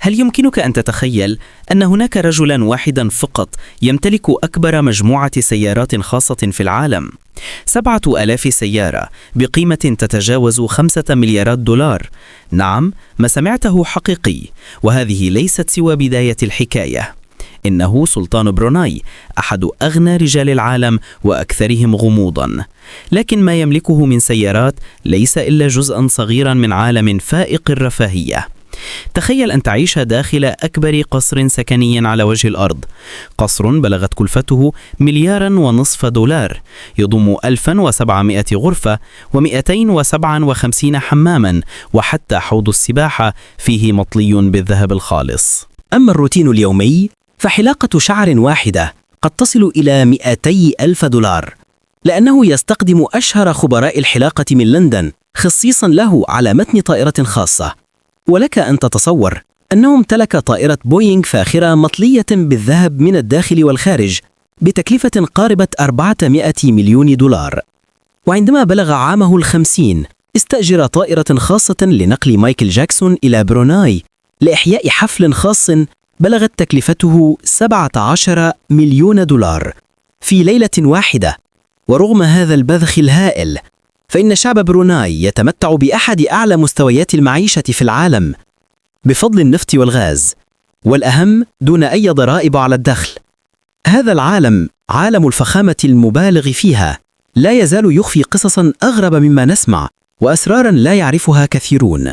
هل يمكنك أن تتخيل أن هناك رجلاً واحداً فقط يمتلك أكبر مجموعة سيارات خاصة في العالم؟ 7,000 سيارة بقيمة تتجاوز 5 مليارات دولار. نعم، ما سمعته حقيقي، وهذه ليست سوى بداية الحكاية. إنه سلطان بروناي، أحد أغنى رجال العالم وأكثرهم غموضاً. لكن ما يملكه من سيارات ليس إلا جزءاً صغيراً من عالم فائق الرفاهية. تخيل أن تعيش داخل أكبر قصر سكني على وجه الأرض، قصر بلغت كلفته 1.5 مليار دولار، يضم 1700 غرفة و257 حماماً، وحتى حوض السباحة فيه مطلي بالذهب الخالص. أما الروتين اليومي فحلاقة شعر واحدة قد تصل إلى 200,000 دولار، لأنه يستخدم أشهر خبراء الحلاقة من لندن خصيصاً له على متن طائرة خاصة. ولك أن تتصور أنه امتلك طائرة بوينغ فاخرة مطلية بالذهب من الداخل والخارج بتكلفة قاربة 400 مليون دولار. وعندما بلغ عامه 50 استأجر طائرة خاصة لنقل مايكل جاكسون إلى بروناي لإحياء حفل خاص بلغت تكلفته 17 مليون دولار في ليلة واحدة. ورغم هذا البذخ الهائل فإن شعب بروناي يتمتع بأحد أعلى مستويات المعيشة في العالم بفضل النفط والغاز، والأهم دون أي ضرائب على الدخل. هذا العالم عالم الفخامة المبالغ فيها لا يزال يخفي قصصا أغرب مما نسمع وأسرارا لا يعرفها كثيرون.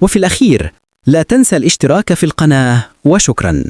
وفي الأخير لا تنسى الاشتراك في القناة، وشكرا.